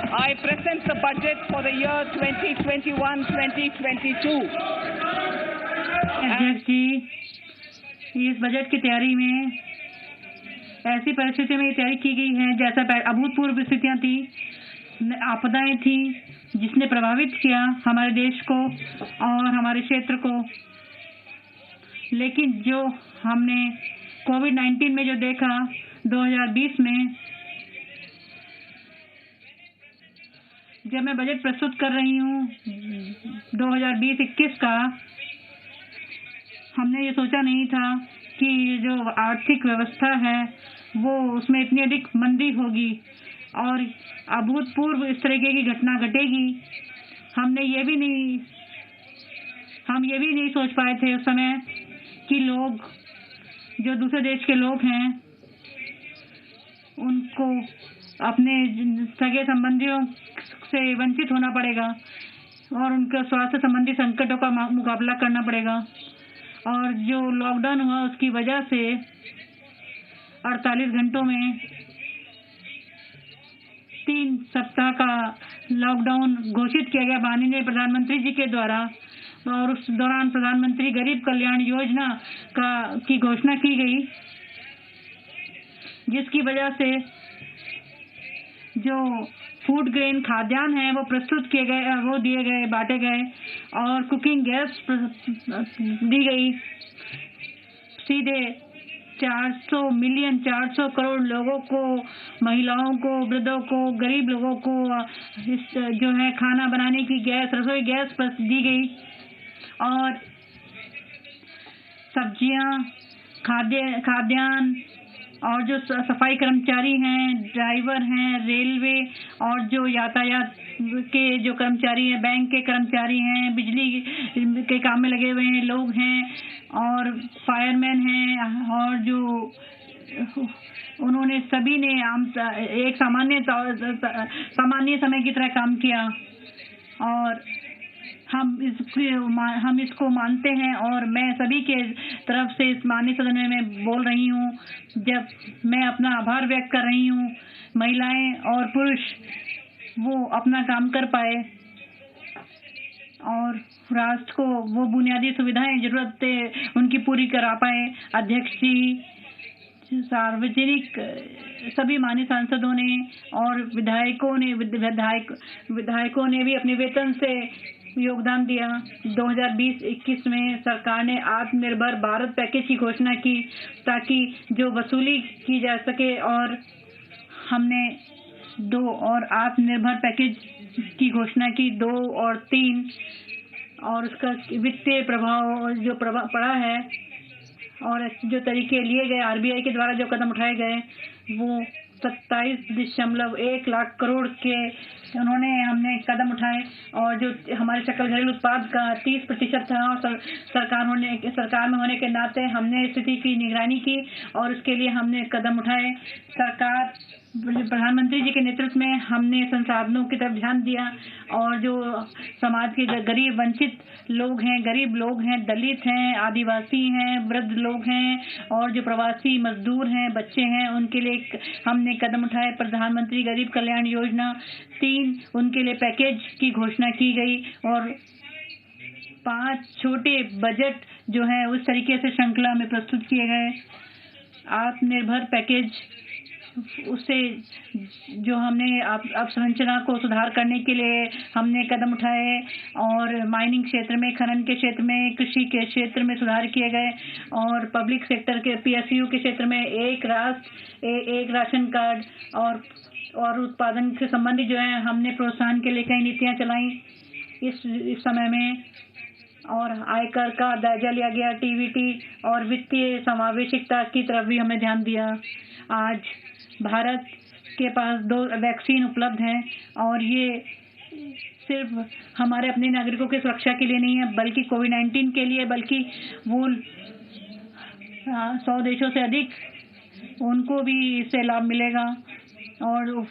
I present the budget for the year 2021-2022. अध्यक्ष जी, इस budget की तैयारी में ऐसी परिस्थितियों में तैयारी की गई है जैसा अभूतपूर्व स्थितियां थी, आपदाएं थी, जिसने प्रभावित किया हमारे देश को और हमारे क्षेत्र को। लेकिन जो हमने कोविड-19 में जो देखा 2020 में, जब मैं बजट प्रस्तुत कर रही हूँ 2020-21 का, हमने ये सोचा नहीं था कि जो आर्थिक व्यवस्था है वो उसमें इतनी अधिक मंदी होगी और अभूतपूर्व इस तरीके की घटना घटेगी। हम ये भी नहीं सोच पाए थे उस समय कि लोग, जो दूसरे देश के लोग हैं, उनको अपने सगे संबंधियों से वंचित होना पड़ेगा और उनके स्वास्थ्य संबंधी संकटों का मुकाबला करना पड़ेगा। और जो लॉकडाउन हुआ उसकी वजह से 48 घंटों में 3 सप्ताह का लॉकडाउन घोषित किया गया माननीय प्रधानमंत्री जी के द्वारा, और उस दौरान प्रधानमंत्री गरीब कल्याण योजना की घोषणा की गई, जिसकी वजह से जो फूड ग्रेन खाद्यान्न है वो प्रस्तुत किए गए, वो दिए गए, बांटे गए, और कुकिंग गैस दी गई। सीधे 400 करोड़ लोगों को, महिलाओं को, वृद्धों को, गरीब लोगों को जो है खाना बनाने की गैस, रसोई गैस दी गई। और सब्जियां, खाद्यान्न और जो सफाई कर्मचारी हैं, ड्राइवर हैं, रेलवे और जो यातायात के जो कर्मचारी हैं, बैंक के कर्मचारी हैं, बिजली के काम में लगे हुए हैं लोग हैं, और फायरमैन हैं, और जो उन्होंने सभी ने एक सामान्य समय की तरह काम किया। और हम इसको मानते हैं, और मैं सभी के तरफ से इस माननीय सदन में बोल रही हूँ, जब मैं अपना आभार व्यक्त कर रही हूँ, महिलाएं और पुरुष वो अपना काम कर पाए और राष्ट्र को वो बुनियादी सुविधाएं, जरूरतें उनकी पूरी करा पाए। अध्यक्ष जी, सार्वजनिक सभी माननीय सांसदों ने और विधायकों ने भी अपने वेतन से योगदान दिया। 2020-21 में सरकार ने आत्मनिर्भर भारत पैकेज की घोषणा की ताकि जो वसूली की जा सके, और हमने 2 और आत्मनिर्भर पैकेज की घोषणा की, 2 और 3, और उसका वित्तीय प्रभाव जो पड़ा है और जो तरीके लिए गए आरबीआई के द्वारा, जो कदम उठाए गए, वो 27.1 लाख करोड़ के हमने कदम उठाए, और जो हमारे सकल घरेलू उत्पाद का 30% था, और सरकार में होने के नाते हमने स्थिति की निगरानी की और उसके लिए हमने कदम उठाए। सरकार, प्रधानमंत्री जी के नेतृत्व में हमने संसाधनों की तरफ ध्यान दिया, और जो समाज के गरीब वंचित लोग हैं, गरीब लोग हैं, दलित हैं, आदिवासी हैं, वृद्ध लोग हैं, और जो प्रवासी मजदूर हैं, बच्चे हैं, उनके लिए हमने कदम उठाए। प्रधानमंत्री गरीब कल्याण योजना 3, उनके लिए पैकेज की घोषणा की गई, और 5 छोटे बजट जो है उस तरीके से श्रृंखला में प्रस्तुत किए गए। आत्मनिर्भर पैकेज, उससे जो हमने अवसंरचना को सुधार करने के लिए हमने कदम उठाए, और माइनिंग क्षेत्र में, खनन के क्षेत्र में, कृषि के क्षेत्र में सुधार किए गए, और पब्लिक सेक्टर के पीएसयू के क्षेत्र में एक राष्ट्र एक राशन कार्ड और उत्पादन से संबंधित जो है हमने प्रोत्साहन के लिए कई नीतियां चलाई इस समय में, और आयकर का जायजा लिया गया, टीवीटी और वित्तीय समावेशिता की तरफ भी हमने ध्यान दिया। आज भारत के पास 2 वैक्सीन उपलब्ध हैं, और ये सिर्फ हमारे अपने नागरिकों की सुरक्षा के लिए नहीं है, बल्कि कोविड-19 के लिए, बल्कि वो 100 देशों से अधिक उनको भी इससे लाभ मिलेगा। और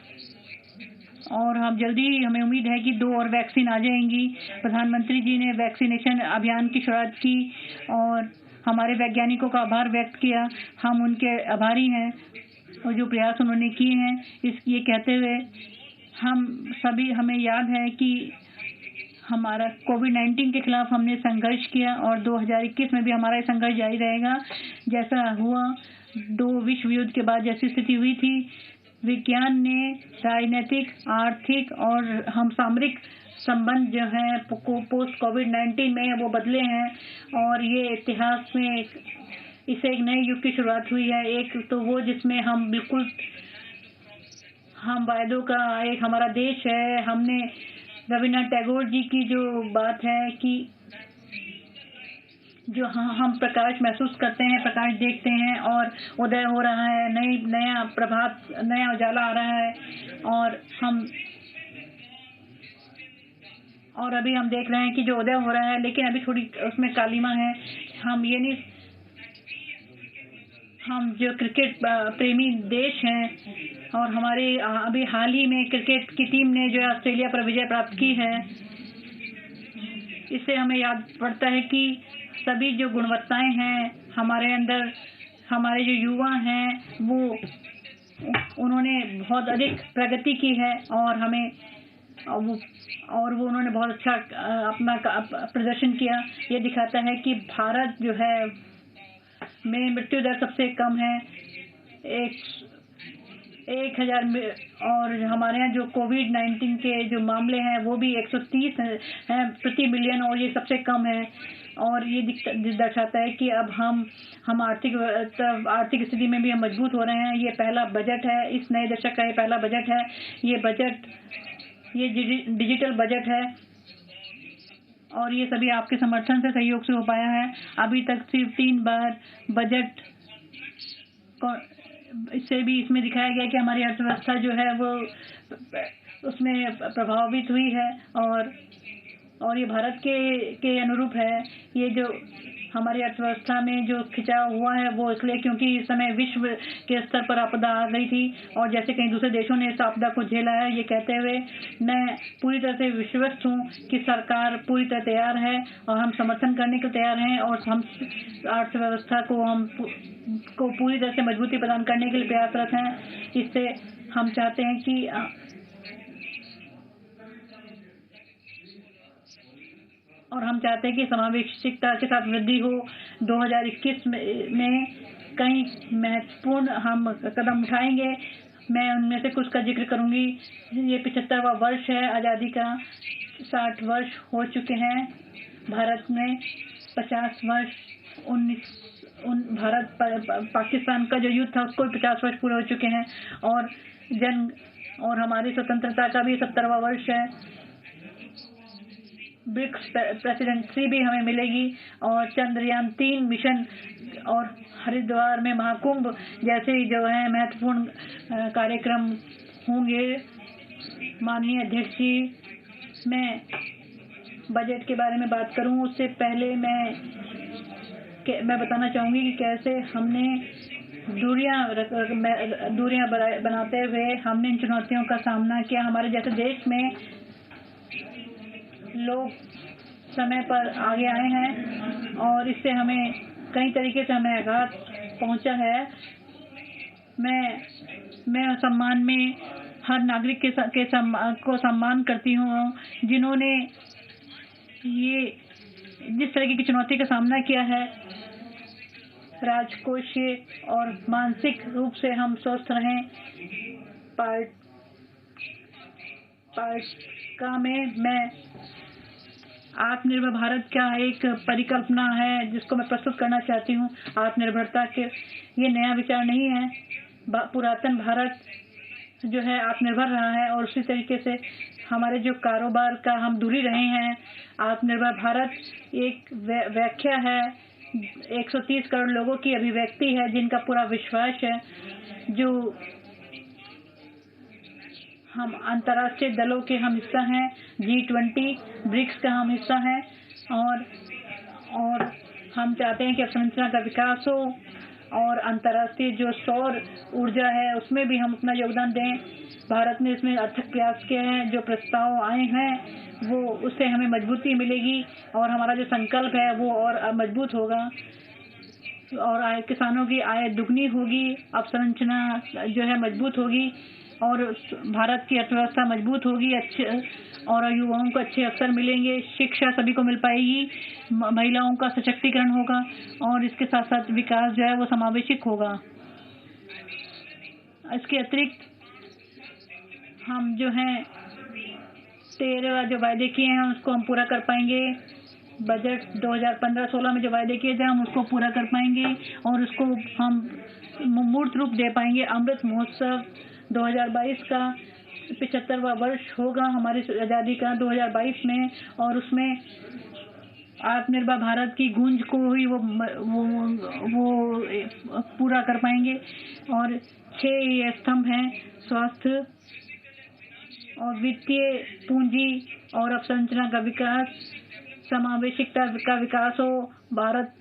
हम जल्दी, हमें उम्मीद है कि 2 और वैक्सीन आ जाएंगी। प्रधानमंत्री जी ने वैक्सीनेशन अभियान की शुरुआत की और हमारे वैज्ञानिकों का आभार व्यक्त किया। हम उनके आभारी हैं और जो प्रयास उन्होंने किए हैं, ये कहते हुए हमें याद है कि हमारा कोविड-19 के खिलाफ हमने संघर्ष किया और 2021 में भी हमारा ये संघर्ष जारी रहेगा। जैसा हुआ 2 विश्व युद्ध के बाद जैसी स्थिति हुई थी, विज्ञान ने राजनीतिक, आर्थिक और हम सामरिक संबंध जो है पोस्ट कोविड-19 में वो बदले हैं और ये इतिहास में इससे एक नए युग की शुरुआत हुई है। एक तो वो जिसमें हम वायदों का एक हमारा देश है। हमने रविन्द्रनाथ टैगोर जी की जो बात है कि जो हम प्रकाश महसूस करते हैं, प्रकाश देखते हैं और उदय हो रहा है, नया प्रभात, नया उजाला आ रहा है और अभी हम देख रहे हैं कि जो उदय हो रहा है, लेकिन अभी थोड़ी उसमें कालिमा है। हम जो क्रिकेट प्रेमी देश हैं और हमारे अभी हाल ही में क्रिकेट की टीम ने जो ऑस्ट्रेलिया पर विजय प्राप्त की है, इससे हमें याद पड़ता है कि सभी जो गुणवत्ताएं हैं हमारे अंदर, हमारे जो युवा हैं वो उन्होंने बहुत अधिक प्रगति की है और वो उन्होंने बहुत अच्छा अपना प्रदर्शन किया। ये दिखाता है कि भारत जो है में मृत्यु दर सबसे कम है, 1000 में, और हमारे यहाँ जो कोविड-19 के जो मामले हैं वो भी 130 हैं प्रति मिलियन और ये सबसे कम है। और ये दर्शाता है कि अब हम आर्थिक स्थिति में भी हम मजबूत हो रहे हैं। ये पहला बजट है, इस नए दशक का ये पहला बजट है। ये डिजिटल बजट है और ये सभी आपके समर्थन से, सहयोग से हो पाया है। अभी तक सिर्फ 3 बार बजट इससे भी इसमें दिखाया गया कि हमारी अर्थव्यवस्था जो है वो उसमें प्रभावित हुई है और ये भारत के अनुरूप है। ये जो हमारी अर्थव्यवस्था में जो खिंचाव हुआ है वो इसलिए क्योंकि इस समय विश्व के स्तर पर आपदा आ गई थी और जैसे कई दूसरे देशों ने इस आपदा को झेला है। ये कहते हुए मैं पूरी तरह से विश्वस्त हूँ कि सरकार पूरी तरह तैयार है और हम समर्थन करने के तैयार हैं और हम अर्थव्यवस्था को पूरी तरह से मजबूती प्रदान करने के लिए प्रयासरत हैं। इससे हम चाहते हैं कि समावेशिकता के साथ वृद्धि हो। 2021 में कई महत्वपूर्ण हम कदम उठाएंगे। मैं उनमें से कुछ का जिक्र करूंगी। ये 75वां वर्ष है आज़ादी का, 60 वर्ष हो चुके हैं भारत में, 50 वर्ष भारत पाकिस्तान का जो युद्ध था उसको 50 वर्ष पूरे हो चुके हैं और हमारी स्वतंत्रता का भी 70वां वर्ष है। ब्रिक्स प्रेसिडेंसी भी हमें मिलेगी और चंद्रयान 3 मिशन और हरिद्वार में महाकुंभ जैसे जो है महत्वपूर्ण कार्यक्रम होंगे। माननीय अध्यक्ष जी, मैं बजट के बारे में बात करूं उससे पहले मैं बताना चाहूंगी कि कैसे हमने दूरियां बनाते हुए हमने इन चुनौतियों का सामना किया। हमारे जैसे देश में लोग समय पर आगे आए हैं और इससे हमें कई तरीके से हमें आघात पहुंचा है। मैं सम्मान में हर नागरिक को सम्मान करती हूँ जिन्होंने ये जिस तरह की चुनौती का सामना किया है। राजकोषीय और मानसिक रूप से हम स्वस्थ रहें। पार्टिका में मैं आत्मनिर्भर भारत का एक परिकल्पना है जिसको मैं प्रस्तुत करना चाहती हूँ। आत्मनिर्भरता के ये नया विचार नहीं है। पुरातन भारत जो है आत्मनिर्भर रहा है और उसी तरीके से हमारे जो कारोबार का हम दूरी रहे हैं। आत्मनिर्भर भारत एक व्याख्या है, 130 करोड़ लोगों की अभिव्यक्ति है जिनका पूरा विश्वास है। जो हम अंतर्राष्ट्रीय दलों के हम हिस्सा हैं, G20 ब्रिक्स का हम हिस्सा हैं और हम चाहते हैं कि अवसंरचना का विकास हो और अंतर्राष्ट्रीय जो सौर ऊर्जा है उसमें भी हम अपना योगदान दें। भारत ने इसमें अथक प्रयास किए हैं। जो प्रस्ताव आए हैं वो उससे हमें मजबूती मिलेगी और हमारा जो संकल्प है वो और मजबूत होगा और किसानों की आय दुगनी होगी, अवसंरचना जो है मजबूत होगी। और भारत की अर्थव्यवस्था मजबूत होगी, अच्छे और युवाओं को अच्छे अवसर मिलेंगे, शिक्षा सभी को मिल पाएगी, महिलाओं का सशक्तिकरण होगा और इसके साथ साथ विकास जो है वो समावेशिक होगा। इसके अतिरिक्त हम जो हैं 13 जो वायदे किए हैं उसको हम पूरा कर पाएंगे। बजट 2015-16 में जो वायदे किए थे हम उसको पूरा कर पाएंगे और उसको हम मूर्त रूप दे पाएंगे। अमृत महोत्सव 2022 का 75वां वर्ष होगा हमारी आज़ादी का 2022 में और उसमें आत्मनिर्भर भारत की गूंज को ही वो पूरा कर पाएंगे। और 6 ये स्तंभ हैं: स्वास्थ्य और वित्तीय, पूंजी और अवसंरचना का विकास, समावेशिकता का विकास हो, भारत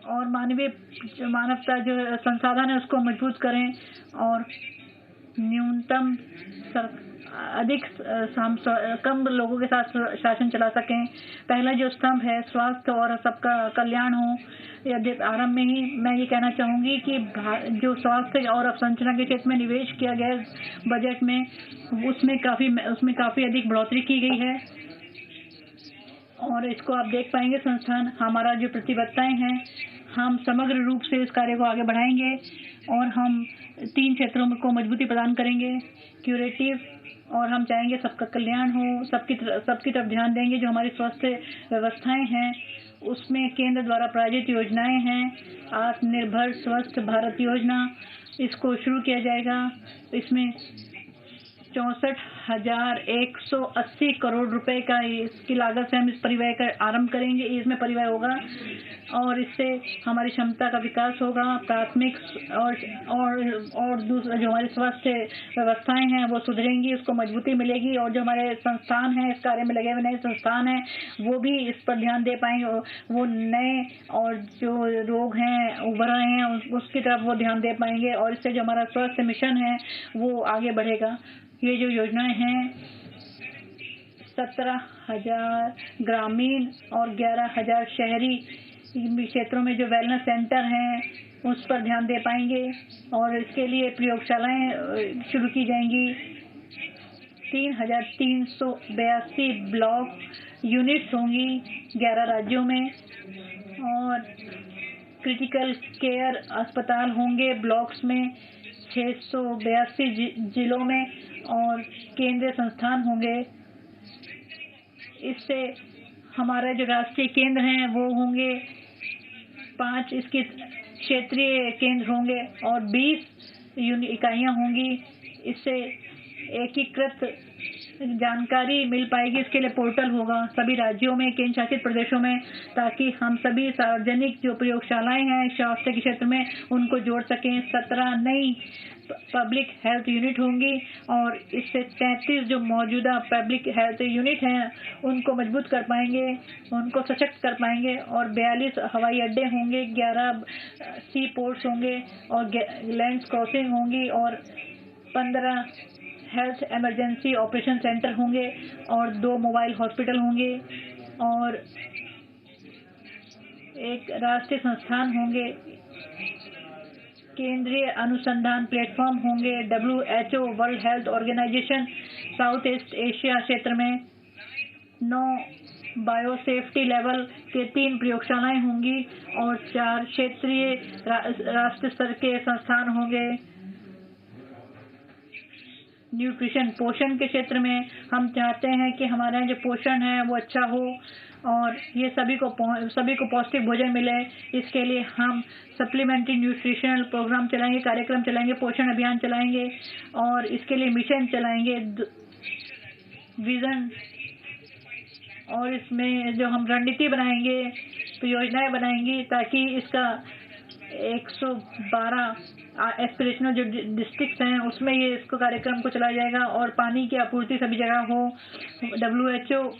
और मानवता जो संसाधन है उसको मजबूत करें और न्यूनतम कम लोगों के साथ शासन चला सकें। पहला जो स्तंभ है स्वास्थ्य और सबका कल्याण हो। यदि आरंभ में ही मैं ये कहना चाहूँगी कि जो स्वास्थ्य और अवसंरचना के क्षेत्र में निवेश किया गया बजट में उसमें काफ़ी अधिक बढ़ोतरी की गई है और इसको आप देख पाएंगे। संस्थान हमारा जो प्रतिबद्धताएं हैं हम समग्र रूप से इस कार्य को आगे बढ़ाएंगे और हम 3 क्षेत्रों को मजबूती प्रदान करेंगे। क्यूरेटिव और हम चाहेंगे सबका कल्याण हो, सबकी तरफ ध्यान देंगे। जो हमारी स्वास्थ्य व्यवस्थाएं हैं उसमें केंद्र द्वारा प्रायोजित योजनाएं हैं। आत्मनिर्भर स्वस्थ भारत योजना इसको शुरू किया जाएगा। इसमें 64,180 करोड़ रुपए का इसकी लागत से हम इस परिव्यय का आरंभ करेंगे। इसमें परिव्यय होगा और इससे हमारी क्षमता का विकास होगा। प्राथमिक और दूसरा जो हमारी स्वास्थ्य व्यवस्थाएं हैं वो सुधरेंगी, उसको मजबूती मिलेगी और जो हमारे संस्थान हैं इस कार्य में लगे हुए नए संस्थान हैं वो भी इस पर ध्यान दे पाएंगे। वो नए और जो रोग हैं उभर रहे हैं उसकी तरफ वो ध्यान दे पाएंगे और इससे जो हमारा स्वास्थ्य मिशन है वो आगे बढ़ेगा। ये जो योजनाएं हैं 17,000 ग्रामीण और 11,000 शहरी क्षेत्रों में जो वेलनेस सेंटर हैं उस पर ध्यान दे पाएंगे और इसके लिए प्रयोगशालाएं शुरू की जाएंगी। 3,382 ब्लॉक यूनिट्स होंगी 11 राज्यों में और क्रिटिकल केयर अस्पताल होंगे ब्लॉक्स में 682 जिलों में और केंद्रीय संस्थान होंगे। इससे हमारे जो राष्ट्रीय केंद्र हैं वो होंगे 5, इसके क्षेत्रीय केंद्र होंगे और 20 इकाइयाँ होंगी। इससे एकीकृत जानकारी मिल पाएगी। इसके लिए पोर्टल होगा सभी राज्यों में, केंद्र शासित प्रदेशों में, ताकि हम सभी सार्वजनिक जो प्रयोगशालाएं हैं स्वास्थ्य के क्षेत्र में उनको जोड़ सकें। 17 नई पब्लिक हेल्थ यूनिट होंगी और इससे 33 जो मौजूदा पब्लिक हेल्थ यूनिट हैं उनको मजबूत कर पाएंगे, उनको सशक्त कर पाएंगे और 42 हवाई अड्डे होंगे, 11 सी पोर्ट्स होंगे और लैंड क्रॉसिंग होंगी और 15 हेल्थ इमरजेंसी ऑपरेशन सेंटर होंगे और 2 मोबाइल हॉस्पिटल होंगे और एक राष्ट्रीय संस्थान होंगे। केंद्रीय अनुसंधान प्लेटफॉर्म होंगे। WHO World Health Organisation South East Asia क्षेत्र में 9 बायोसेफ्टी लेवल के 3 प्रयोगशालाएं होंगी और 4 क्षेत्रीय राष्ट्रीय स्तर के संस्थान होंगे। न्यूट्रिशन पोषण के क्षेत्र में हम चाहते हैं कि हमारे यहाँ जो पोषण है वो अच्छा हो और ये सभी को पौष्टिक भोजन मिले। इसके लिए हम सप्लीमेंट्री न्यूट्रिशनल प्रोग्राम चलाएंगे, कार्यक्रम चलाएंगे, पोषण अभियान चलाएंगे और इसके लिए मिशन चलाएंगे, विजन और इसमें जो हम रणनीति बनाएंगे तो योजनाएं बनाएंगी ताकि इसका 112 एस्पिरेशनल जो डिस्ट्रिक्ट्स हैं उसमें ये इसको कार्यक्रम को चलाया जाएगा और पानी की आपूर्ति सभी जगह हो। WHO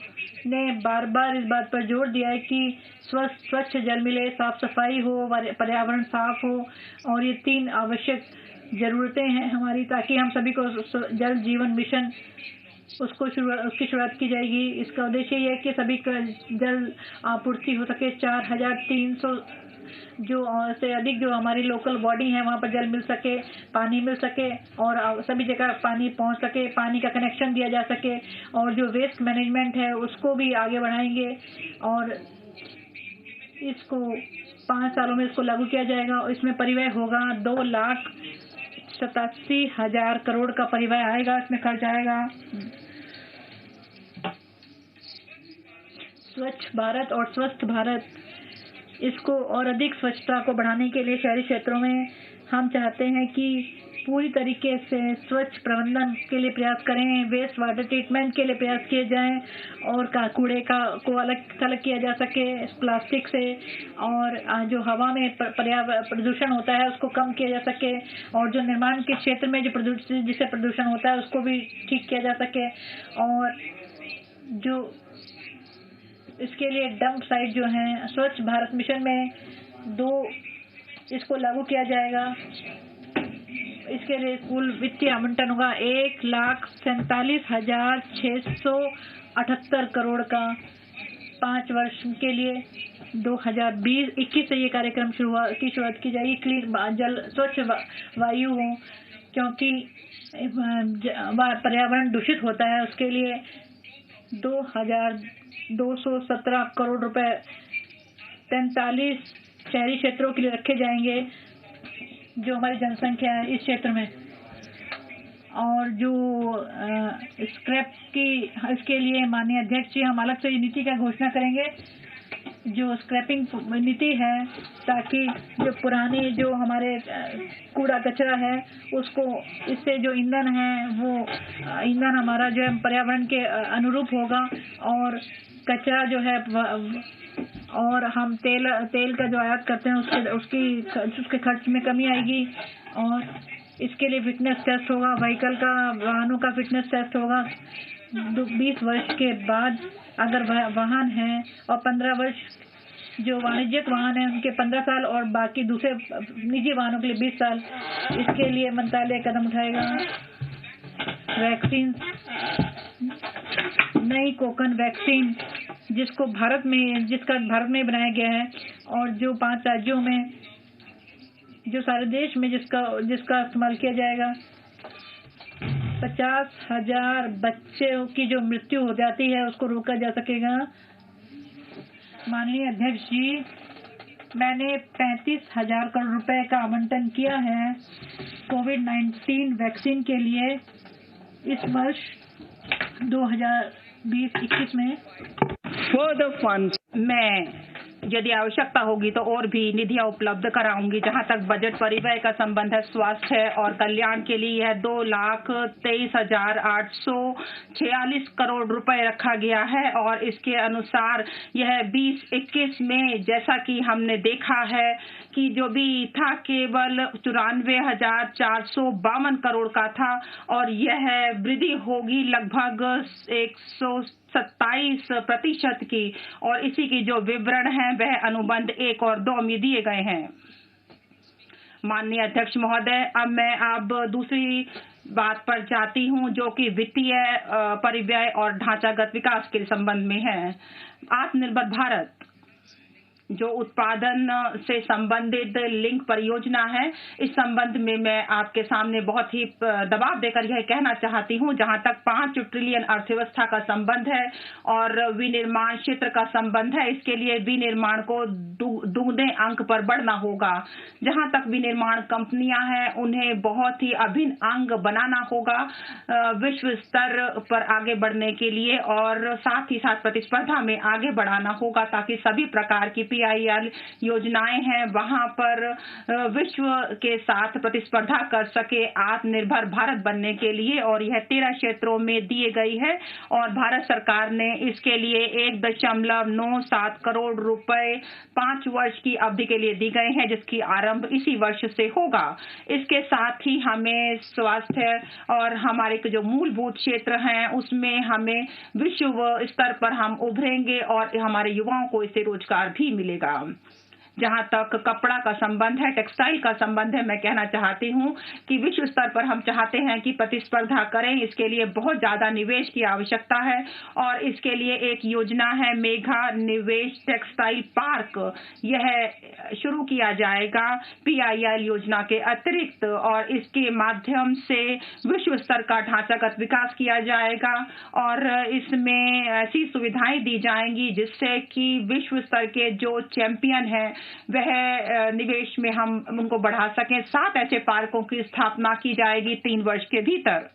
ने बार-बार इस बात पर जोर दिया है कि स्वच्छ जल मिले, साफ सफाई हो, पर्यावरण साफ हो और ये 3 आवश्यक ज़रूरतें हैं हमारी, ताकि हम सभी को जल जीवन मिशन उसकी शुरुआत की जाएगी। इसका उद्देश्य ये है कि सभी का जल आपूर्ति हो सके। 4,300 जो से अधिक जो हमारी लोकल बॉडी है वहाँ पर जल मिल सके, पानी मिल सके और सभी जगह पानी पहुँच सके, पानी का कनेक्शन दिया जा सके। और जो वेस्ट मैनेजमेंट है उसको भी आगे बढ़ाएंगे और इसको 5 सालों में इसको लागू किया जाएगा। और इसमें परिव्यय होगा 2,87,000 करोड़ का परिव्यय आएगा, इसमें खर्च आएगा। स्वच्छ भारत और स्वस्थ भारत, इसको और अधिक स्वच्छता को बढ़ाने के लिए शहरी क्षेत्रों में हम चाहते हैं कि पूरी तरीके से स्वच्छ प्रबंधन के लिए प्रयास करें, वेस्ट वाटर ट्रीटमेंट के लिए प्रयास किए जाएं और कूड़े को अलग किया जा सके प्लास्टिक से, और जो हवा में प्रदूषण होता है उसको कम किया जा सके, और जो निर्माण के क्षेत्र में जिससे प्रदूषण होता है उसको भी ठीक किया जा सके। और जो इसके लिए डंप साइट जो हैं स्वच्छ भारत मिशन में इसको लागू किया जाएगा। इसके लिए कुल वित्तीय आवंटन होगा 1,47,678 करोड़ का 5 वर्ष के लिए। 2020-21 से ये कार्यक्रम शुरुआत की जाएगी। क्लीन जल, स्वच्छ वायु हो, क्योंकि पर्यावरण दूषित होता है, उसके लिए 2,217 करोड़ रुपए 43 शहरी क्षेत्रों के लिए रखे जाएंगे जो हमारी जनसंख्या है इस क्षेत्र में। और जो स्क्रैप इसके लिए माननीय अध्यक्ष जी हम अलग से नीति का घोषणा करेंगे, जो स्क्रैपिंग नीति है, ताकि जो पुरानी जो हमारे कूड़ा कचरा है उसको, इससे जो ईंधन है वो ईंधन हमारा जो है पर्यावरण के अनुरूप होगा, और कचरा जो है और हम तेल का जो आयात करते हैं उसके खर्च में कमी आएगी। और इसके लिए फिटनेस टेस्ट होगा, व्हीकल का, वाहनों का फिटनेस टेस्ट होगा 20 वर्ष के बाद अगर वाहन है, और 15 वर्ष जो वाणिज्यिक वाहन है उनके 15 साल, और बाकी दूसरे निजी वाहनों के लिए 20 साल। इसके लिए मंत्रालय कदम उठाएगा। वैक्सीन, नई कोकन वैक्सीन जिसका भारत में बनाया गया है, और जो 5 राज्यों में, जो सारे देश में जिसका इस्तेमाल किया जाएगा। 50,000 बच्चों की जो मृत्यु हो जाती है उसको रोका जा सकेगा। माननीय अध्यक्ष जी, मैंने 35,000 करोड़ रुपए का आवंटन किया है कोविड-19 वैक्सीन के लिए इस वर्ष 2020-21 में। Further funds. मैं यदि आवश्यकता होगी तो और भी निधियां उपलब्ध कराऊंगी। जहां तक बजट परिव्यय का संबंध है, स्वास्थ्य और कल्याण के लिए यह 2,23,846 करोड़ रुपए रखा गया है, और इसके अनुसार यह 2021 में जैसा कि हमने देखा है कि जो भी था केवल 94,452 करोड़ का था, और यह वृद्धि होगी लगभग 127% की। और इसी की जो विवरण है वह अनुबंध 1 और 2 में दिए गए हैं। माननीय अध्यक्ष महोदय, अब मैं दूसरी बात पर जाती हूं जो कि वित्तीय परिव्यय और ढांचागत विकास के संबंध में है। आत्मनिर्भर भारत जो उत्पादन से संबंधित लिंक परियोजना है, इस संबंध में मैं आपके सामने बहुत ही दबाव देकर यह कहना चाहती हूं, जहां तक 5 ट्रिलियन अर्थव्यवस्था का संबंध है और विनिर्माण क्षेत्र का संबंध है, इसके लिए विनिर्माण को दुगने अंक पर बढ़ना होगा। जहां तक विनिर्माण कंपनियां हैं उन्हें बहुत ही अभिन्न अंग बनाना होगा विश्व स्तर पर आगे बढ़ने के लिए, और साथ ही साथ प्रतिस्पर्धा में आगे बढ़ाना होगा ताकि सभी प्रकार की PIL योजनाएं हैं वहां पर विश्व के साथ प्रतिस्पर्धा कर सके आत्मनिर्भर भारत बनने के लिए। और यह 13 क्षेत्रों में दिए गई है, और भारत सरकार ने इसके लिए 1.97 करोड़ रुपए 5 वर्ष की अवधि के लिए दी गए हैं, जिसकी आरंभ इसी वर्ष से होगा। इसके साथ ही हमें स्वास्थ्य और हमारे जो मूलभूत क्षेत्र हैं उसमें हमें विश्व स्तर पर हम उभरेंगे और हमारे युवाओं को इससे रोजगार भी मिलेगा। जहां तक कपड़ा का संबंध है, टेक्सटाइल का संबंध है, मैं कहना चाहती हूं कि विश्व स्तर पर हम चाहते हैं कि प्रतिस्पर्धा करें। इसके लिए बहुत ज्यादा निवेश की आवश्यकता है और इसके लिए एक योजना है मेगा निवेश टेक्सटाइल पार्क। यह शुरू किया जाएगा PIL योजना के अतिरिक्त और इसके माध्यम से विश्व स्तर का ढांचागत विकास किया जाएगा और इसमें ऐसी सुविधाएं दी जाएंगी जिससे कि विश्व स्तर के जो चैंपियन हैं वह निवेश में हम उनको बढ़ा सकें। 7 ऐसे पार्कों की स्थापना की जाएगी 3 वर्ष के भीतर।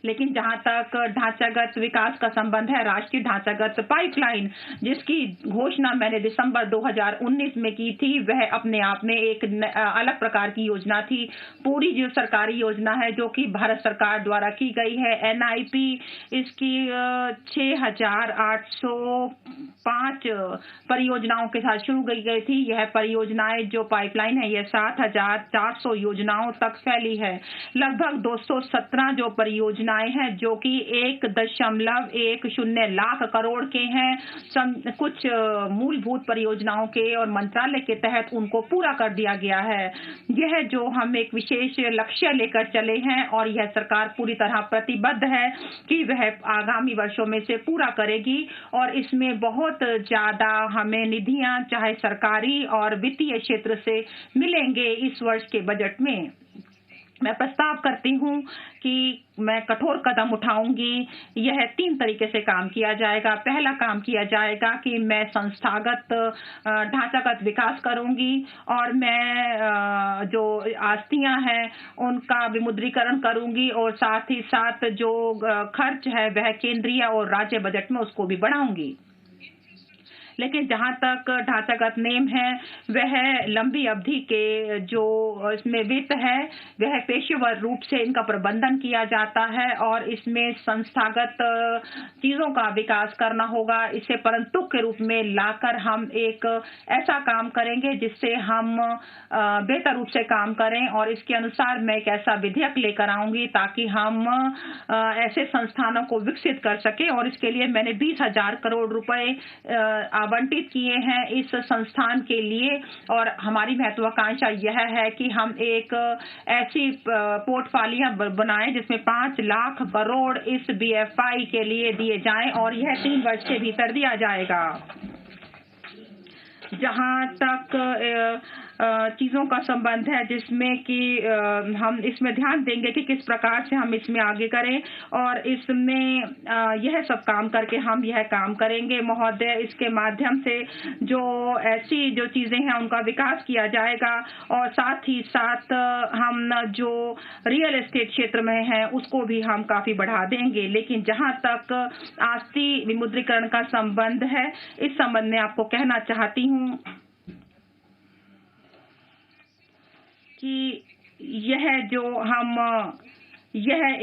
लेकिन जहां तक ढांचागत विकास का संबंध है, राष्ट्रीय ढांचागत पाइपलाइन जिसकी घोषणा मैंने दिसंबर 2019 में की थी, वह अपने आप में एक अलग प्रकार की योजना थी। पूरी जो सरकारी योजना है जो कि भारत सरकार द्वारा की गई है, NIP, इसकी 6,805 परियोजनाओं के साथ शुरू की गई थी। यह परियोजनाएं जो पाइपलाइन है यह 7,400 योजनाओं तक फैली है। लगभग 217 जो परियोजनाएं हैं जो कि 1.10 लाख करोड़ के हैं, कुछ मूलभूत परियोजनाओं के और मंत्रालय के तहत उनको पूरा कर दिया गया है। यह जो हम एक विशेष लक्ष्य लेकर चले हैं और यह सरकार पूरी तरह प्रतिबद्ध है कि वह आगामी वर्षों में से पूरा करेगी और इसमें बहुत ज्यादा हमें निधियां चाहे सरकारी और वित्तीय क्षेत्र से मिलेंगे। इस वर्ष के बजट में मैं प्रस्ताव करती हूं कि मैं कठोर कदम उठाऊंगी। यह 3 तरीके से काम किया जाएगा। पहला काम किया जाएगा कि मैं संस्थागत ढांचागत विकास करूंगी और मैं जो आस्तियां हैं उनका विमुद्रीकरण करूंगी और साथ ही साथ जो खर्च है वह केंद्रीय और राज्य बजट में उसको भी बढ़ाऊंगी। लेकिन जहां तक ढांचागत नेम है वह लंबी अवधि के जो इसमें वित्त है वह पेशेवर रूप से इनका प्रबंधन किया जाता है और इसमें संस्थागत चीजों का विकास करना होगा। इसे परंतुक के रूप में लाकर हम एक ऐसा काम करेंगे जिससे हम बेहतर रूप से काम करें और इसके अनुसार मैं एक ऐसा विधेयक लेकर आऊंगी ताकि हम ऐसे संस्थानों को विकसित कर सके और इसके लिए मैंने 20,000 करोड़ रुपए आवंटित किए हैं इस संस्थान के लिए और हमारी महत्वाकांक्षा यह है कि हम एक ऐसी पोर्टफोलियो बनाएं जिसमें 5 लाख करोड़ इस BFI के लिए दिए जाएं और यह 3 वर्ष के भीतर दिया जाएगा। जहां तक चीजों का संबंध है जिसमें कि हम इसमें ध्यान देंगे कि किस प्रकार से हम इसमें आगे करें और इसमें यह सब काम करके हम यह काम करेंगे महोदय। इसके माध्यम से जो ऐसी जो चीजें हैं उनका विकास किया जाएगा और साथ ही साथ हम जो रियल एस्टेट क्षेत्र में है उसको भी हम काफी बढ़ा देंगे। लेकिन जहां तक आस्ति विमुद्रीकरण का संबंध है, इस संबंध में आपको कहना चाहती हूँ कि यह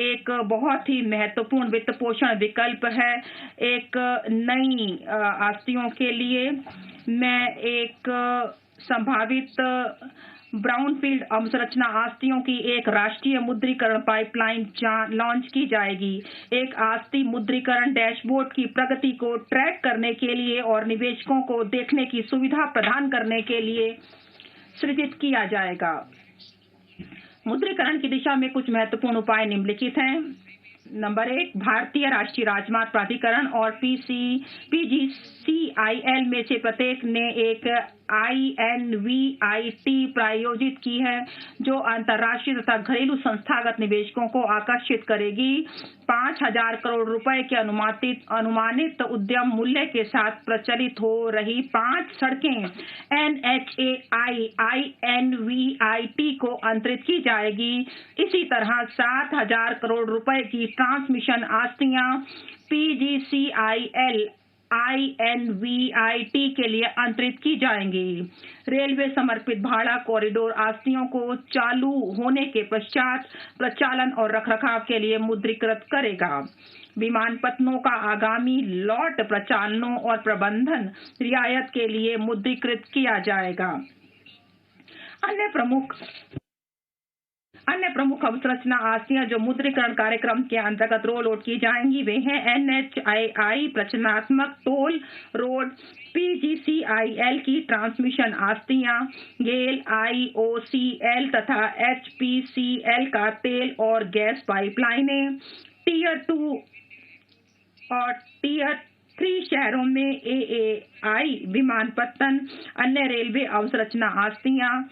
एक बहुत ही महत्वपूर्ण वित्त पोषण विकल्प है। एक नई आस्तियों के लिए मैं एक संभावित ब्राउनफील्ड अवसंरचना आस्तियों की एक राष्ट्रीय मुद्रीकरण पाइपलाइन लॉन्च की जाएगी। एक आस्ति मुद्रीकरण डैशबोर्ड की प्रगति को ट्रैक करने के लिए और निवेशकों को देखने की सुविधा प्रदान करने के लिए सृजित किया जाएगा। मुद्रीकरण की दिशा में कुछ महत्वपूर्ण उपाय निम्नलिखित हैं। नंबर 1, भारतीय राष्ट्रीय राजमार्ग प्राधिकरण और PGCIL में से प्रत्येक ने एक INVIT प्रायोजित की है जो अंतर्राष्ट्रीय तथा घरेलू संस्थागत निवेशकों को आकर्षित करेगी। 5,000 करोड़ रुपए के अनुमानित उद्यम मूल्य के साथ प्रचलित हो रही 5 सड़कें NHAI INVIT को अंतरित की जाएगी। इसी तरह 7,000 करोड़ रुपए की ट्रांसमिशन आस्तियां PGCIL INVIT के लिए अंतरित की जाएंगी। रेलवे समर्पित भाड़ा कॉरिडोर आस्तियों को चालू होने के पश्चात प्रचालन और रखरखाव के लिए मुद्रीकृत करेगा। विमानपत्तनों का आगामी लॉट प्रचालनों और प्रबंधन रियायत के लिए मुद्रीकृत किया जाएगा। अन्य प्रमुख अन्य प्रमुख अवसंरचना आस्तियां जो मुद्रीकरण कार्यक्रम के अंतर्गत रोल आउट की जाएंगी वे हैं NHII प्रचनात्मक टोल रोड, PGCIL की ट्रांसमिशन आस्तियां, गेल IOCL तथा HPCL का तेल और गैस पाइपलाइनें, टीयर 2 और टीयर 3 शहरों में AAI विमानपत्तन, अन्य रेलवे अवसंरचना आस्तियां,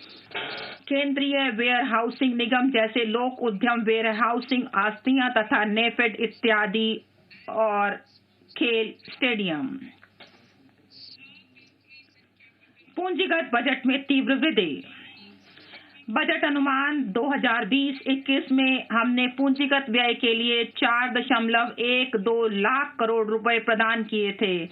केंद्रीय वेयर हाउसिंग निगम जैसे लोक उद्यम वेयर हाउसिंग आस्तियां तथा नेफेड इत्यादि और खेल स्टेडियम। पूंजीगत बजट में तीव्र वृद्धि। बजट अनुमान 2020-21 में हमने पूंजीगत व्यय के लिए 4.12 लाख करोड़ रुपए प्रदान किए थे।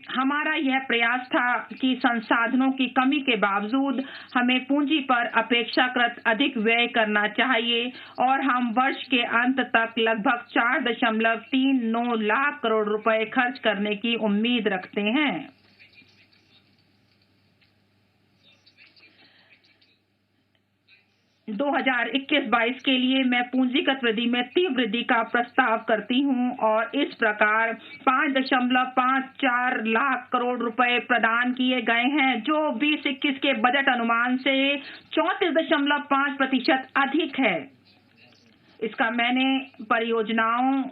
हमारा यह प्रयास था कि संसाधनों की कमी के बावजूद हमें पूंजी पर अपेक्षाकृत अधिक व्यय करना चाहिए और हम वर्ष के अंत तक लगभग 4.39 लाख करोड़ रुपए खर्च करने की उम्मीद रखते हैं। 2021-22 के लिए मैं पूंजीगत वृद्धि में तीव्र वृद्धि का प्रस्ताव करती हूं और इस प्रकार 5.54 लाख करोड़ रुपए प्रदान किए गए हैं, जो 2021 के बजट अनुमान से 34.5% अधिक है। इसका मैंने परियोजनाओं,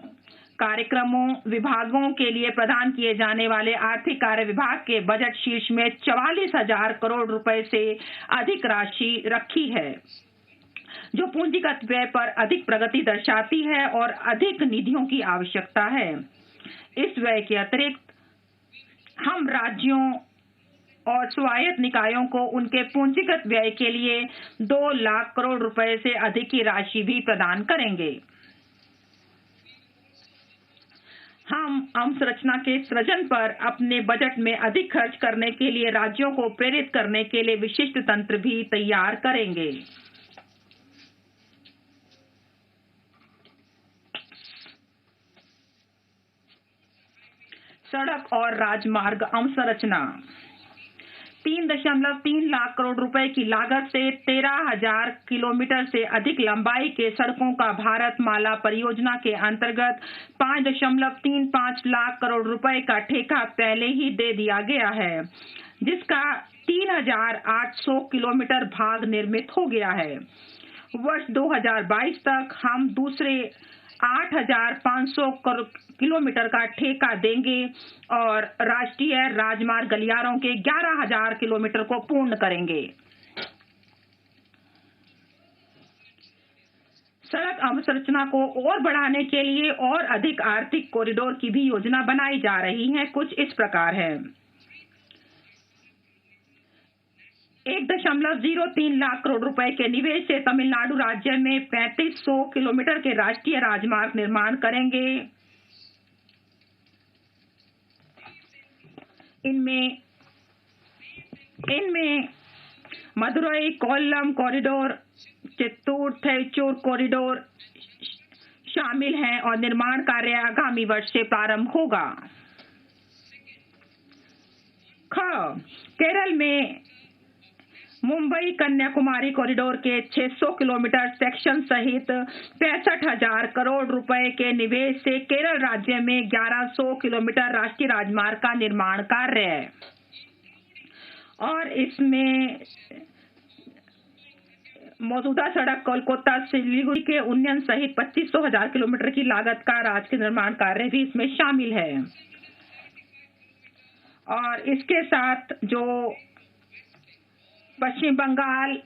कार्यक्रमों, विभागों के लिए प्रदान किए जाने वाले आर्थिक कार्य विभाग के बजट शीर्ष में 44,000 करोड़ रुपए से अधिक राशि रखी है, जो पूंजीगत व्यय पर अधिक प्रगति दर्शाती है और अधिक निधियों की आवश्यकता है। इस व्यय के अतिरिक्त हम राज्यों और स्वायत्त निकायों को उनके पूंजीगत व्यय के लिए 2 लाख करोड़ रुपए से अधिक की राशि भी प्रदान करेंगे। हम अवसंरचना के सृजन पर अपने बजट में अधिक खर्च करने के लिए राज्यों को प्रेरित करने के लिए विशिष्ट तंत्र भी तैयार करेंगे। सड़क और राजमार्ग अवसंरचना 3.3 लाख करोड़ रुपए की लागत से 13,000 किलोमीटर से अधिक लंबाई के सड़कों का भारतमाला परियोजना के अंतर्गत 5.35 लाख करोड़ रुपए का ठेका पहले ही दे दिया गया है, जिसका 3,800 किलोमीटर भाग निर्मित हो गया है। वर्ष 2022 तक हम दूसरे 8,500 किलोमीटर का ठेका देंगे और राष्ट्रीय राजमार्ग गलियारों के 11,000 किलोमीटर को पूर्ण करेंगे। सड़क अवसंरचना को और बढ़ाने के लिए और अधिक आर्थिक कॉरिडोर की भी योजना बनाई जा रही है। कुछ इस प्रकार है। 1.03 लाख करोड़ रुपए के निवेश से तमिलनाडु राज्य में 3500 किलोमीटर के राष्ट्रीय राजमार्ग निर्माण करेंगे। इनमें मदुरई कोल्लम कॉरिडोर, चित्तूर थैचूर कॉरिडोर शामिल हैं और निर्माण कार्य आगामी वर्ष से प्रारंभ होगा। केरल में मुंबई कन्याकुमारी कॉरिडोर के 600 किलोमीटर सेक्शन सहित 65,000 करोड़ रुपए के निवेश से केरल राज्य में 1100 किलोमीटर राष्ट्रीय राजमार्ग का निर्माण कार्य है और इसमें मौजूदा सड़क कोलकाता सिलीगुड़ी के उन्नयन सहित 25,000 किलोमीटर की लागत का राजकीय निर्माण कार्य भी इसमें शामिल है। और इसके साथ जो पश्चिम बंगाल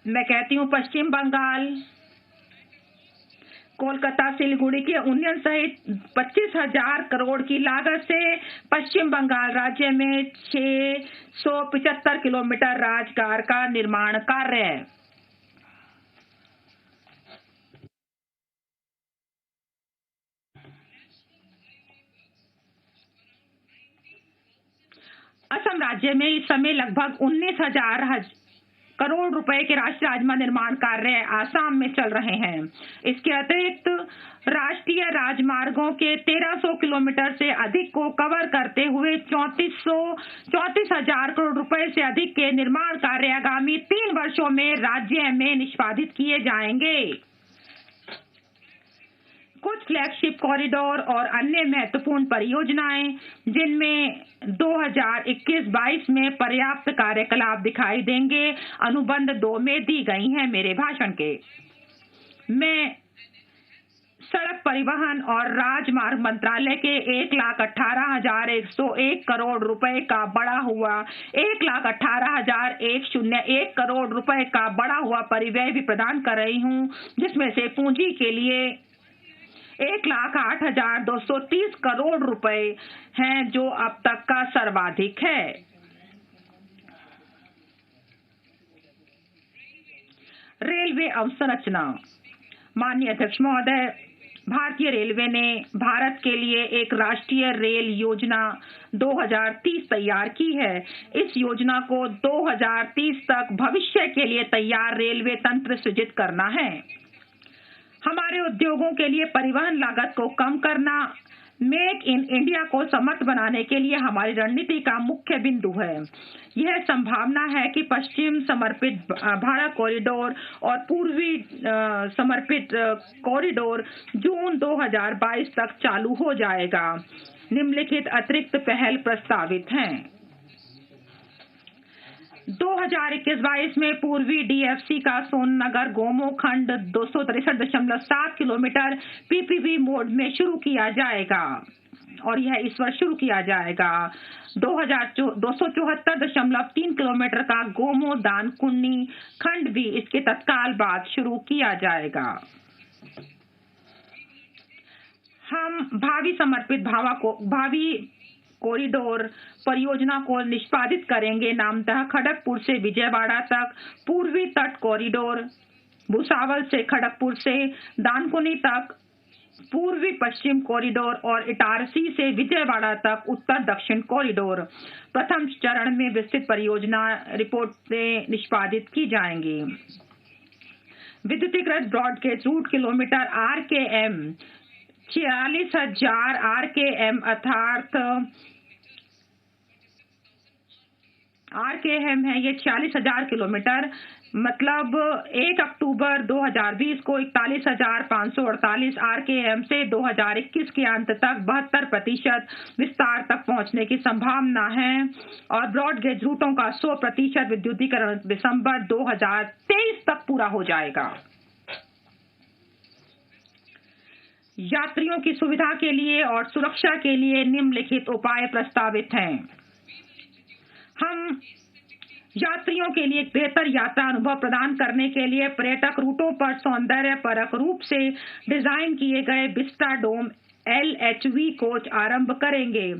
मैं कहती हूँ पश्चिम बंगाल कोलकाता सिलीगुड़ी के उन्नयन सहित 25,000 करोड़ की लागत से पश्चिम बंगाल राज्य में 675 किलोमीटर राजमार्ग का निर्माण कार्य है। असम राज्य में इस समय लगभग 19,000 करोड़ रुपए के राष्ट्रीय राजमार्ग निर्माण कार्य आसाम में चल रहे हैं। इसके अतिरिक्त राष्ट्रीय राजमार्गों के 1300 किलोमीटर से अधिक को कवर करते हुए 34,000 करोड़ रुपए से अधिक के निर्माण कार्य आगामी 3 वर्षों में राज्य में निष्पादित किए जाएंगे। कुछ फ्लैगशिप कॉरिडोर और अन्य महत्वपूर्ण परियोजनाएं जिनमें 2021-22 में पर्याप्त कार्यकलाप दिखाई देंगे, अनुबंध 2 में दी गई हैं। मेरे भाषण के मैं सड़क परिवहन और राजमार्ग मंत्रालय के 1,18,101 करोड़ रुपए का बढ़ा हुआ 1,18,101 करोड़ रुपए का बढ़ा हुआ परिव्यय भी प्रदान कर रही हूं, जिसमें से पूंजी के लिए 1,08,230 करोड़ रुपए हैं, जो अब तक का सर्वाधिक है। रेलवे अवसंरचना। माननीय अध्यक्ष महोदय, भारतीय रेलवे ने भारत के लिए एक राष्ट्रीय रेल योजना 2030 तैयार की है। इस योजना को 2030 तक भविष्य के लिए तैयार रेलवे तंत्र सृजित करना है। हमारे उद्योगों के लिए परिवहन लागत को कम करना मेक इन इंडिया को समर्थ बनाने के लिए हमारी रणनीति का मुख्य बिंदु है। यह संभावना है कि पश्चिम समर्पित भारत कॉरिडोर और पूर्वी समर्पित कॉरिडोर जून 2022 तक चालू हो जाएगा। निम्नलिखित अतिरिक्त पहल प्रस्तावित हैं। 2021-22 में पूर्वी डीएफसी का सोननगर गोमो खंड 263.7 किलोमीटर पीपीपी मोड में शुरू किया जाएगा और यह इस वर्ष शुरू किया जाएगा। 274.3 किलोमीटर का गोमो दानकुन्नी खंड भी इसके तत्काल बाद शुरू किया जाएगा। हम भावी कॉरिडोर परियोजना को निष्पादित करेंगे। नामतः खड़गपुर से विजयवाड़ा तक पूर्वी तट कॉरिडोर, भुसावल से खड़गपुर से दानकुनी तक पूर्वी पश्चिम कॉरिडोर और इटारसी से विजयवाड़ा तक उत्तर दक्षिण कॉरिडोर। प्रथम चरण में विस्तृत परियोजना रिपोर्ट से निष्पादित की जाएंगी। विद्युतीकृत broad gauge route kilometre RKM 46,000 RKM अर्थात RKM है ये 46,000 किलोमीटर, मतलब 1 अक्टूबर 2020 को 41,548 RKM से 2021 के अंत तक 72% विस्तार तक पहुंचने की संभावना है और ब्रॉडगेज रूटों का 100% विद्युतीकरण दिसंबर 2023 तक पूरा हो जाएगा। यात्रियों की सुविधा के लिए और सुरक्षा के लिए निम्नलिखित उपाय प्रस्तावित हैं। हम यात्रियों के लिए एक बेहतर यात्रा अनुभव प्रदान करने के लिए पर्यटक रूटों पर सौंदर्यपरक रूप से डिजाइन किए गए विस्टाडोम LHV कोच आरंभ करेंगे।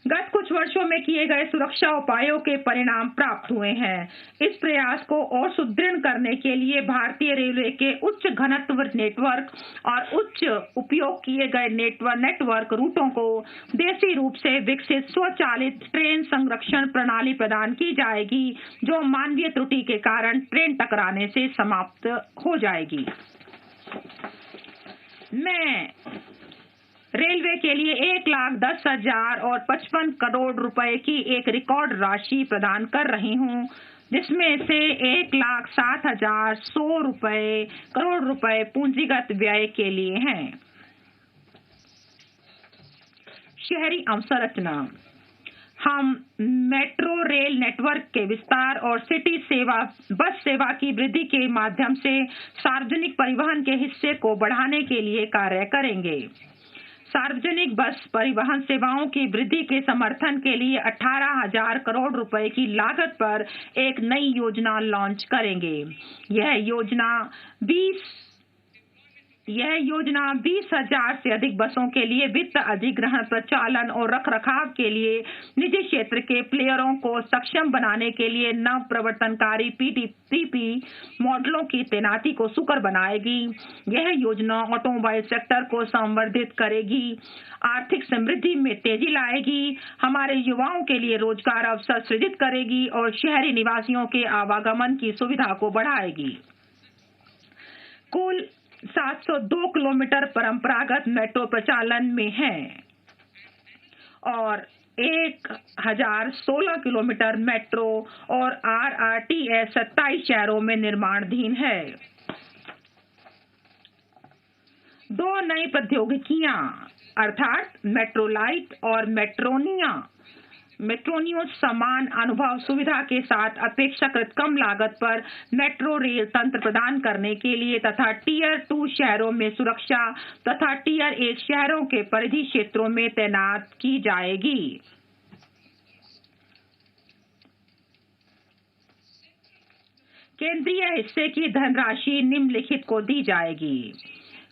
गत कुछ वर्षों में किए गए सुरक्षा उपायों के परिणाम प्राप्त हुए हैं। इस प्रयास को और सुदृढ़ करने के लिए भारतीय रेलवे के उच्च घनत्व नेटवर्क और उच्च उपयोग किए गए नेटवर्क रूटों को देसी रूप से विकसित स्वचालित ट्रेन संरक्षण प्रणाली प्रदान की जाएगी, जो मानवीय त्रुटि के कारण ट्रेन टकराने से समाप्त हो जाएगी। मैं रेलवे के लिए 1,10,055 करोड़ रुपए की एक रिकॉर्ड राशि प्रदान कर रही हूं, जिसमें से 1,07,100 करोड़ रुपए पूंजीगत व्यय के लिए हैं। शहरी अवसंरचना। हम मेट्रो रेल नेटवर्क के विस्तार और सिटी सेवा बस सेवा की वृद्धि के माध्यम से सार्वजनिक परिवहन के हिस्से को बढ़ाने के लिए कार्य करेंगे। सार्वजनिक बस परिवहन सेवाओं की वृद्धि के समर्थन के लिए 18,000 करोड़ रुपए की लागत पर एक नई योजना लॉन्च करेंगे। यह योजना 20 यह योजना 20,000 से अधिक बसों के लिए वित्त अधिग्रहण, प्रचालन और रखरखाव के लिए निजी क्षेत्र के प्लेयरों को सक्षम बनाने के लिए नव प्रवर्तनकारी पीपीपी मॉडलों की तैनाती को सुकर बनाएगी। यह योजना ऑटोमोबाइल सेक्टर को संवर्धित करेगी, आर्थिक समृद्धि में तेजी लाएगी, हमारे युवाओं के लिए रोजगार अवसर सृजित करेगी और शहरी निवासियों के आवागमन की सुविधा को बढ़ाएगी। कुल 702 किलोमीटर परंपरागत मेट्रो प्रचालन में है और 1016 किलोमीटर मेट्रो और आरआरटीएस 27 शहरों में निर्माणाधीन है। 2 नई प्रौद्योगिकियां अर्थात मेट्रोलाइट और मेट्रोनियो समान अनुभव सुविधा के साथ अपेक्षाकृत कम लागत पर मेट्रो रेल तंत्र प्रदान करने के लिए तथा टीयर 2 शहरों में सुरक्षा तथा टीयर 1 शहरों के परिधि क्षेत्रों में तैनात की जाएगी। केंद्रीय हिस्से की धनराशि निम्नलिखित को दी जाएगी।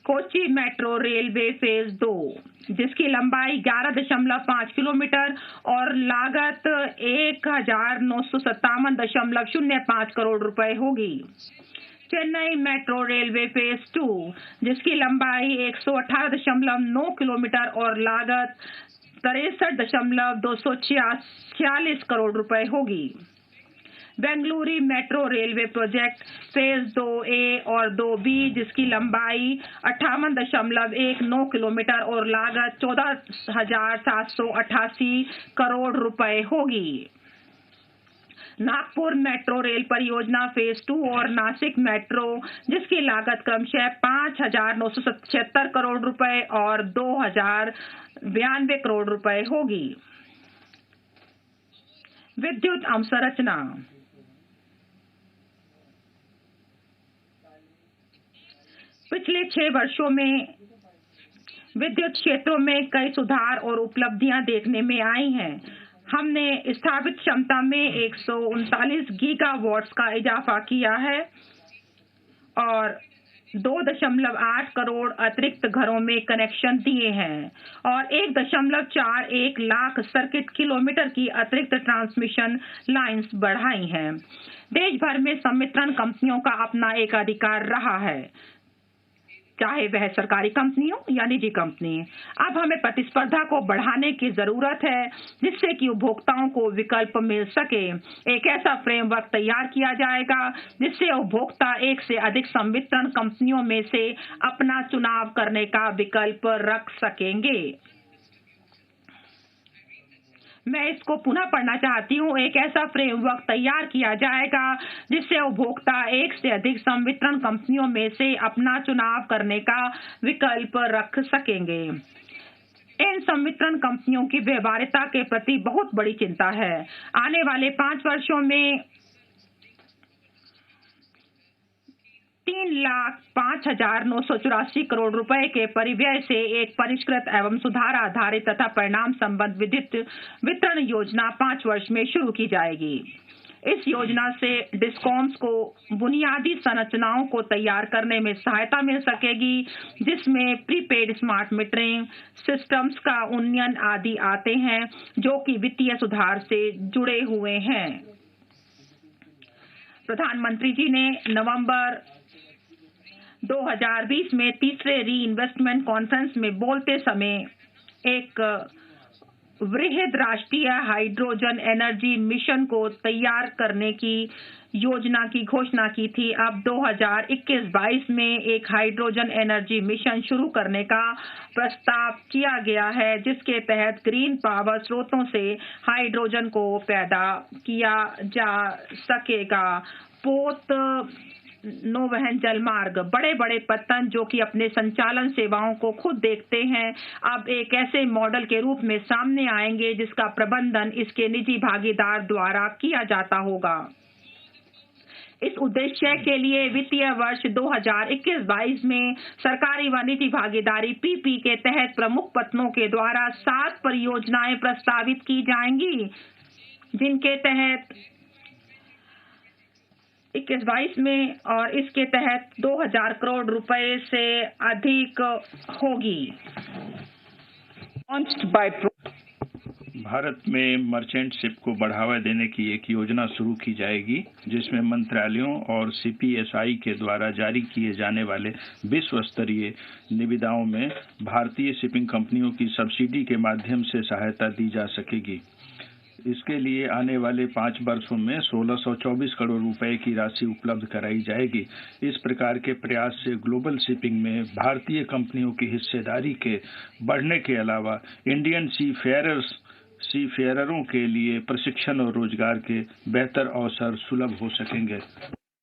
कोच्चि मेट्रो रेलवे फेज 2 जिसकी लंबाई 11.5 किलोमीटर और लागत 1,957.05 करोड़ रुपए होगी। चेन्नई मेट्रो रेलवे फेज 2 जिसकी लंबाई 118.9 किलोमीटर और लागत 63.246 करोड़ रुपए होगी। Bengaluru metro railway project phase 2A और 2B जिसकी लंबाई 58.19 किलोमीटर और लागत 14,788 करोड़ रुपए होगी। नागपुर मेट्रो रेल परियोजना फेज 2 और नासिक मेट्रो जिसकी लागत क्रमशः 5,976 करोड़ रुपए और 2,092 करोड़ रुपए होगी। विद्युत अवसंरचना पिछले 6 वर्षों में विद्युत क्षेत्रों में कई सुधार और उपलब्धियां देखने में आई हैं। हमने स्थापित क्षमता में 139 गीगावाट्स का इजाफा किया है और 2.8 करोड़ अतिरिक्त घरों में कनेक्शन दिए हैं और 1.41 लाख सर्किट किलोमीटर की अतिरिक्त ट्रांसमिशन लाइंस बढ़ाई हैं। देश भर में संवितरण कंपनियों का अपना एकाधिकार रहा है, चाहे वह सरकारी कंपनी हो या निजी कंपनी। अब हमें प्रतिस्पर्धा को बढ़ाने की जरूरत है जिससे कि उपभोक्ताओं को विकल्प मिल सके। एक ऐसा फ्रेमवर्क तैयार किया जाएगा जिससे उपभोक्ता एक से अधिक संवितरण कंपनियों में से अपना चुनाव करने का विकल्प रख सकेंगे। मैं इसको पुनः पढ़ना चाहती हूँ। एक ऐसा फ्रेमवर्क तैयार किया जाएगा जिससे उपभोक्ता एक से अधिक संवितरण कंपनियों में से अपना चुनाव करने का विकल्प रख सकेंगे। इन संवितरण कंपनियों की व्यवहार्यता के प्रति बहुत बड़ी चिंता है। आने वाले 5 वर्षों में 3,05,984 करोड़ रुपए के परिव्यय से एक परिष्कृत एवं सुधार आधारित तथा परिणाम संबद्ध विद्युत वितरण योजना 5 वर्ष में शुरू की जाएगी। इस योजना से डिस्कॉम्स को बुनियादी संरचनाओं को तैयार करने में सहायता मिल सकेगी जिसमें प्रीपेड स्मार्ट मीटरिंग सिस्टम्स का उन्नयन आदि आते हैं जो कि वित्तीय सुधार से जुड़े हुए हैं। प्रधानमंत्री जी ने नवंबर 2020 में तीसरे री इन्वेस्टमेंट कॉन्फ्रेंस में बोलते समय एक वृहद राष्ट्रीय हाइड्रोजन एनर्जी मिशन को तैयार करने की योजना की घोषणा की थी। अब 2021-22 में एक हाइड्रोजन एनर्जी मिशन शुरू करने का प्रस्ताव किया गया है जिसके तहत ग्रीन पावर स्रोतों से हाइड्रोजन को पैदा किया जा सकेगा। पोत नौवहन जलमार्ग बड़े बड़े पत्तन जो कि अपने संचालन सेवाओं को खुद देखते हैं अब एक ऐसे मॉडल के रूप में सामने आएंगे जिसका प्रबंधन इसके निजी भागीदार द्वारा किया जाता होगा। इस उद्देश्य के लिए वित्तीय वर्ष 2021-22 में सरकारी व निजी भागीदारी पीपी के तहत प्रमुख पत्तनों के द्वारा 7 परियोजनाएं प्रस्तावित की जाएंगी जिनके तहत 21-22 में और इसके तहत 2000 करोड़ रुपए से अधिक होगी। Launched by भारत में मर्चेंट शिप को बढ़ावा देने की एक योजना शुरू की जाएगी, जिसमें मंत्रालयों और सीपीएसआई के द्वारा जारी किए जाने वाले विश्व स्तरीय निविदाओं में भारतीय शिपिंग कंपनियों की सब्सिडी के माध्यम से सहायता दी जा सकेगी। इसके लिए आने वाले 5 वर्षों में 1624 करोड़ रुपए की राशि उपलब्ध कराई जाएगी। इस प्रकार के प्रयास से ग्लोबल शिपिंग में भारतीय कंपनियों की हिस्सेदारी के बढ़ने के अलावा इंडियन सीफेयररों के लिए प्रशिक्षण और रोजगार के बेहतर अवसर सुलभ हो सकेंगे।